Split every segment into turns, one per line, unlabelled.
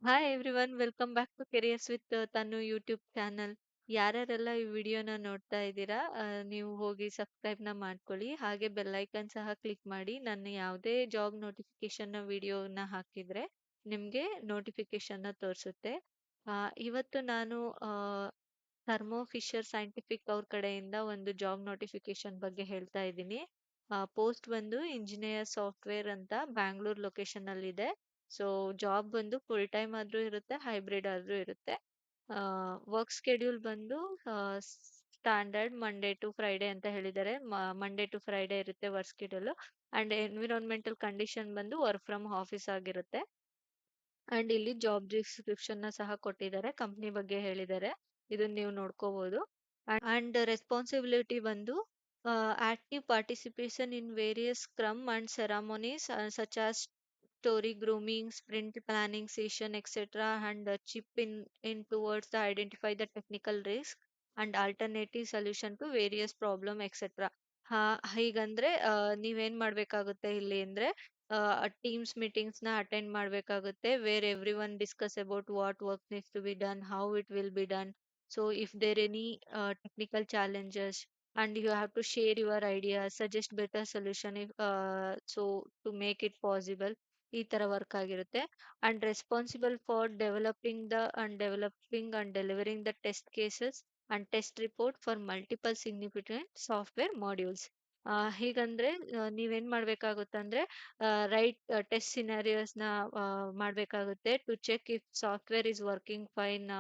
Hi everyone, welcome back to careers with Tanu YouTube channel. ಯಾರ್ಯಾರೆಲ್ಲ ಈ ವಿಡಿಯೋನ ನೋಡ್ತಾ ಇದ್ದೀರಾ, ನೀವು ಹೋಗಿ ಸಬ್ಸ್ಕ್ರೈಬ್ನ ಮಾಡ್ಕೊಳ್ಳಿ. ಹಾಗೆ ಬೆಲ್ ಐಕನ್ ಸಹ ಕ್ಲಿಕ್ ಮಾಡಿ. ನನ್ನ ಯಾವುದೇ ಜಾಬ್ ನೋಟಿಫಿಕೇಶನ್ನ ವಿಡಿಯೋನ ಹಾಕಿದರೆ ನಿಮಗೆ ನೋಟಿಫಿಕೇಶನ್ನ ತೋರಿಸುತ್ತೆ. ಇವತ್ತು ನಾನು ಥರ್ಮೋ ಫಿಶರ್ ಸೈಂಟಿಫಿಕ್ ಅವ್ರ ಕಡೆಯಿಂದ ಒಂದು ಜಾಬ್ ನೋಟಿಫಿಕೇಶನ್ ಬಗ್ಗೆ ಹೇಳ್ತಾ ಇದ್ದೀನಿ. ಪೋಸ್ಟ್ ಬಂದು ಇಂಜಿನಿಯರ್ ಸಾಫ್ಟ್ವೇರ್ ಅಂತ ಬ್ಯಾಂಗ್ಳೂರ್ ಲೊಕೇಶನ್ ಅಲ್ಲಿ ಇದೆ. ಸೊ ಜಾಬ್ ಬಂದು ಫುಲ್ ಟೈಮ್ ಆದ್ರೂ ಇರುತ್ತೆ, ಹೈಬ್ರಿಡ್ ಆದ್ರೂ ಇರುತ್ತೆ. ವರ್ಕ್ ಸ್ಕೆಡ್ಯೂಲ್ ಬಂದು ಸ್ಟ್ಯಾಂಡರ್ಡ್ ಮಂಡೇ ಟು ಫ್ರೈಡೆ ಅಂತ ಹೇಳಿದ್ದಾರೆ. ಮಂಡೇ ಟು ಫ್ರೈಡೆ ಇರುತ್ತೆ work schedule. And environmental condition ಬಂದು ವರ್ಕ್ ಫ್ರಮ್ ಆಫೀಸ್ ಆಗಿರುತ್ತೆ. ಅಂಡ್ ಇಲ್ಲಿ ಜಾಬ್ ಡಿಸ್ಕ್ರಿಪ್ಷನ್ ನ ಸಹ ಕೊಟ್ಟಿದ್ದಾರೆ, ಕಂಪ್ನಿ ಬಗ್ಗೆ ಹೇಳಿದ್ದಾರೆ, ಇದನ್ನ ನೀವು ನೋಡ್ಕೋಬಹುದು. ಅಂಡ್ ರೆಸ್ಪಾನ್ಸಿಬಿಲಿಟಿ ಬಂದು active participation in various scrum and ceremonies such as story grooming, sprint planning session, etc. and chip in towards the identify the technical risk and alternative solution to various problem, etc. ಹೀಗಂದ್ರೆ ನೀವೇನ್ ಮಾಡ್ಬೇಕಾಗುತ್ತೆ ಇಲ್ಲಿ ಅಂದ್ರೆ teams meetings ನ attend ಮಾಡ್ಬೇಕಾಗುತ್ತೆ, where everyone discuss about what work needs to be done, how it will be done. So if there any technical challenges and you have to share your ideas, suggest better solution if so to make it possible. ಈ ತರ work ಆಗಿರುತ್ತೆ. And responsible for developing and delivering the test cases and test report for multiple significant software modules. ಹೀಗಂದ್ರೆ ನೀವೇನ್ ಮಾಡ್ಬೇಕಾಗುತ್ತಂದ್ರೆ write test scenarios ನ ಮಾಡ್ಬೇಕಾಗುತ್ತೆ to check if software is working fine,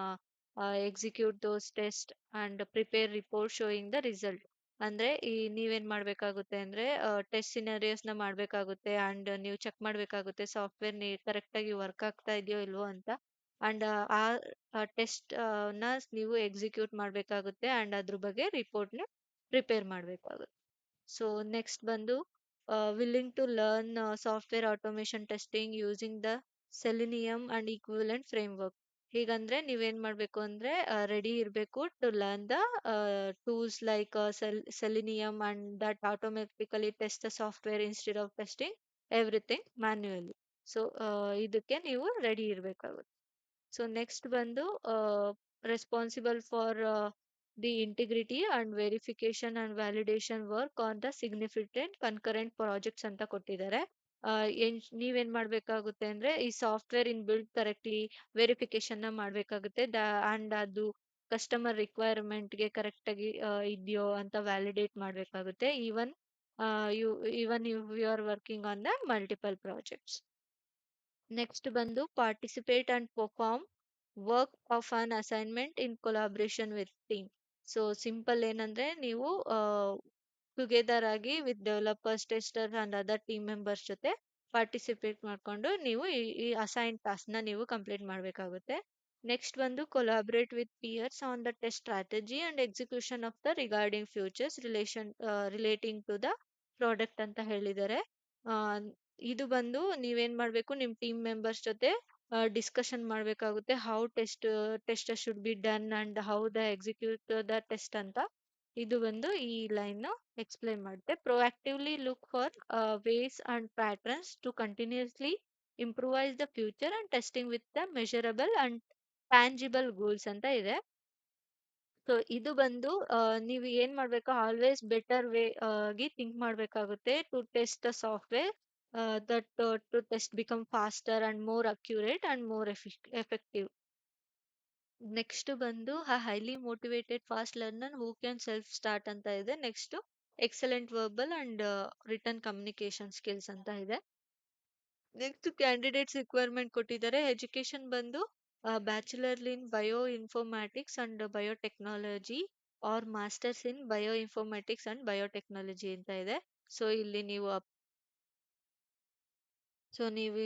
execute those test and prepare report showing the result. ಅಂದ್ರೆ ನೀವೇನ್ ಮಾಡ್ಬೇಕಾಗುತ್ತೆ ಅಂದ್ರೆ test scenarios ನ ಮಾಡ್ಬೇಕಾಗುತ್ತೆ ಅಂಡ್ ನೀವು ಚೆಕ್ ಮಾಡ್ಬೇಕಾಗುತ್ತೆ ಸಾಫ್ಟ್ವೇರ್ ಕರೆಕ್ಟ್ ಆಗಿ ವರ್ಕ್ ಆಗ್ತಾ ಇದೆಯೋ ಇಲ್ವೋ ಅಂತ. ಅಂಡ್ ಆ ಟೆಸ್ಟ್ ನ ನೀವು ಎಕ್ಸಿಕ್ಯೂಟ್ ಮಾಡ್ಬೇಕಾಗುತ್ತೆ ಅಂಡ್ ಅದ್ರ ಬಗ್ಗೆ ರಿಪೋರ್ಟ್ ನ ಪ್ರಿಪೇರ್ ಮಾಡ್ಬೇಕಾಗುತ್ತೆ. ಸೊ ನೆಕ್ಸ್ಟ್ ಬಂದು willing to learn software automation testing using the Selenium and equivalent framework. ಹೀಗಂದ್ರೆ ನೀವೇನ್ ಮಾಡ್ಬೇಕು ಅಂದ್ರೆ ರೆಡಿ ಇರಬೇಕು to learn the tools like Selenium and that automatically test the software instead of testing everything manually. So ಇದಕ್ಕೆ ನೀವು ready ಇರಬೇಕಾಗುತ್ತೆ. So next ಬಂದು responsible for the integrity and verification and validation work on the significant concurrent projects ಅಂತ ಕೊಟ್ಟಿದ್ದಾರೆ. ನೀವೇನ್ ಮಾಡ್ಬೇಕಾಗುತ್ತೆ ಅಂದ್ರೆ ಈ software in build correctly verification ನ ಮಾಡ್ಬೇಕಾಗುತ್ತೆ ಅಂಡ್ ಅದು ಕಸ್ಟಮರ್ ರಿಕ್ವೈರ್ಮೆಂಟ್ಗೆ ಕರೆಕ್ಟ್ ಆಗಿ ಇದೆಯೋ ಅಂತ ವ್ಯಾಲಿಡೇಟ್ ಮಾಡ್ಬೇಕಾಗುತ್ತೆ. You even you are working on the multiple projects. Next ಬಂದು participate and perform work of an assignment in collaboration with team. So simple ಏನಂದ್ರೆ ನೀವು ಟುಗೆದರ್ ಆಗಿ with developers, tester and other team members ಜೊತೆ participate ಮಾಡ್ಕೊಂಡು ನೀವು ಈ assign task ನ ನೀವು ಕಂಪ್ಲೀಟ್ ಮಾಡಬೇಕಾಗುತ್ತೆ. ನೆಕ್ಸ್ಟ್ ಬಂದು collaborate with peers on the test strategy and execution of the regarding futures relating to the product ಅಂತ ಹೇಳಿದ್ದಾರೆ. ಆ, ಇದು ಬಂದು ನೀವೇನ್ ಮಾಡ್ಬೇಕು, ನಿಮ್ ಟೀಮ್ ಮೆಂಬರ್ಸ್ ಜೊತೆ ಡಿಸ್ಕಷನ್ ಮಾಡ್ಬೇಕಾಗುತ್ತೆ, how test should be done and how the execute the test ಅಂತ. ಇದು ಬಂದು ಈ ಲೈನ್ ಎಕ್ಸ್ಪ್ಲೈನ್ ಮಾಡುತ್ತೆ. Proactively look for ways and patterns to continuously improvise the future and testing with the measurable and tangible goals ಅಂತ ಇದೆ. So ಇದು ಬಂದು ನೀವು ಏನ್ ಮಾಡ್ಬೇಕು, ಆಲ್ವೇಸ್ ಬೆಟರ್ ವೇ ಆಗಿ ಥಿಂಕ್ ಮಾಡ್ಬೇಕಾಗುತ್ತೆ to test the software that to test become faster and more accurate and more effective. Next ಬಂದು highly motivated fast learner who can self start ಅಂತ ಇದೆ. Next excellent verbal and return communication skills ಅಂತ ಇದೆ. Next candidates requirement ಕೊಟ್ಟಿದ್ದಾರೆ. Education ಬಂದು bachelor in bioinformatics and biotechnology or masters in bioinformatics and biotechnology ಅಂತ ಇದೆ. So ಇಲ್ಲಿ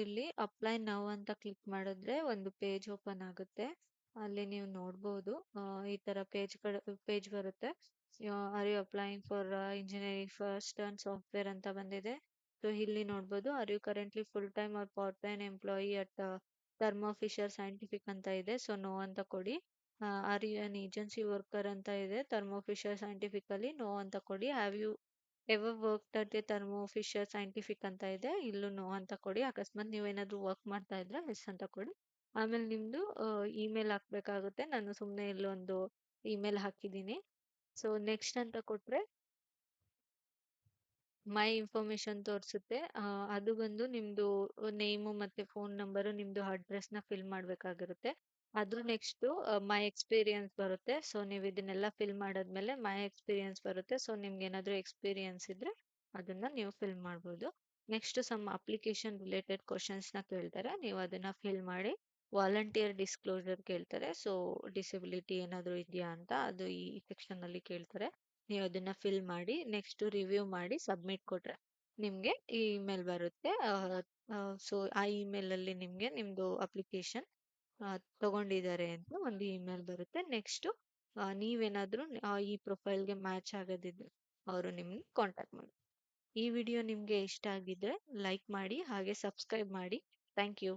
ಇಲ್ಲಿ ಅಪ್ಲೈ ನೌ ಅಂತ ಕ್ಲಿಕ್ ಮಾಡಿದ್ರೆ ಒಂದು ಪೇಜ್ ಓಪನ್ ಆಗುತ್ತೆ. ಅಲ್ಲಿ ನೀವು ನೋಡ್ಬೋದು ಈ ತರ ಪೇಜ್ ಬರುತ್ತೆ. Are you applying for engineering first and software ಅಂತ ಬಂದಿದೆ. ಸೊ ಇಲ್ಲಿ ನೋಡ್ಬೋದು, are you currently full time or part time employee at Thermo Fisher Scientific ಅಂತ ಇದೆ. ಸೊ ನೋ ಅಂತ ಕೊಡಿ. Are you an agency worker ಅಂತ ಇದೆ. ಥರ್ಮೋ ಫಿಶರ್ ಸೈಂಟಿಫಿಕ್ ಅಲ್ಲಿ ನೋ ಅಂತ ಕೊಡಿ. Have you ever work at a Thermo Fisher Scientific ಅಂತ ಇದೆ. ಇಲ್ಲೂ ನೋ ಅಂತ ಕೊಡಿ. ಅಕಸ್ಮಾತ್ ನೀವೇನಾದ್ರೂ ವರ್ಕ್ ಮಾಡ್ತಾ ಇದ್ರೆ ಎಸ್ ಅಂತ ಕೊಡಿ. ಆಮೇಲೆ ನಿಮ್ಮದು ಇಮೇಲ್ ಹಾಕಬೇಕಾಗುತ್ತೆ. ನಾನು ಸುಮ್ಮನೆ ಇಲ್ಲೊಂದು ಇಮೇಲ್ ಹಾಕಿದ್ದೀನಿ. ಸೊ ನೆಕ್ಸ್ಟ್ ಅಂತ ಕೊಟ್ಟರೆ ಮೈ ಇನ್ಫಾರ್ಮೇಶನ್ ತೋರಿಸುತ್ತೆ. ಅದು ಬಂದು ನಿಮ್ಮದು ನೇಮು ಮತ್ತು ಫೋನ್ ನಂಬರು, ನಿಮ್ಮದು ಅಡ್ರೆಸ್ನ ಫಿಲ್ ಮಾಡಬೇಕಾಗಿರುತ್ತೆ. ಅದ್ರ ನೆಕ್ಸ್ಟು ಮೈ ಎಕ್ಸ್ಪೀರಿಯನ್ಸ್ ಬರುತ್ತೆ. ಸೊ ನೀವು ಇದನ್ನೆಲ್ಲ ಫಿಲ್ ಮಾಡಾದ್ಮೇಲೆ ಮೈ ಎಕ್ಸ್ಪೀರಿಯನ್ಸ್ ಬರುತ್ತೆ. ಸೊ ನಿಮ್ಗೆ ಏನಾದರೂ ಎಕ್ಸ್ಪೀರಿಯನ್ಸ್ ಇದ್ದರೆ ಅದನ್ನು ನೀವು ಫಿಲ್ ಮಾಡ್ಬೋದು. ನೆಕ್ಸ್ಟ್ ಸಮ್ ಅಪ್ಲಿಕೇಶನ್ ರಿಲೇಟೆಡ್ ಕ್ವಶನ್ಸ್ನ ಕೇಳ್ತಾರೆ, ನೀವು ಅದನ್ನು ಫಿಲ್ ಮಾಡಿ. ವಾಲಂಟಿಯರ್ ಡಿಸ್ಕ್ಲೋಸರ್ ಕೇಳ್ತಾರೆ. ಸೊ ಡಿಸಬಿಲಿಟಿ ಏನಾದರೂ ಇದೆಯಾ ಅಂತ ಅದು ಈ ಸೆಕ್ಷನಲ್ಲಿ ಕೇಳ್ತಾರೆ. ನೀವು ಅದನ್ನ ಫಿಲ್ ಮಾಡಿ ನೆಕ್ಸ್ಟ್ ರಿವ್ಯೂ ಮಾಡಿ ಸಬ್ಮಿಟ್ ಕೊಟ್ರೆ ನಿಮಗೆ ಈ ಇಮೇಲ್ ಬರುತ್ತೆ. ಸೊ ಆ ಇಮೇಲಲ್ಲಿ ನಿಮಗೆ ನಿಮ್ಮದು ಅಪ್ಲಿಕೇಶನ್ ತಗೊಂಡಿದ್ದಾರೆ ಅಂತ ಒಂದು ಇಮೇಲ್ ಬರುತ್ತೆ. ನೆಕ್ಸ್ಟು ನೀವೇನಾದರೂ ಈ ಪ್ರೊಫೈಲ್ಗೆ ಮ್ಯಾಚ್ ಆಗೋದಿದ್ರೆ ಅವರು ನಿಮ್ಮನ್ನ ಕಾಂಟ್ಯಾಕ್ಟ್ ಮಾಡಿ. ಈ ವಿಡಿಯೋ ನಿಮಗೆ ಇಷ್ಟ ಆಗಿದ್ರೆ ಲೈಕ್ ಮಾಡಿ ಹಾಗೆ ಸಬ್ಸ್ಕ್ರೈಬ್ ಮಾಡಿ. Thank you.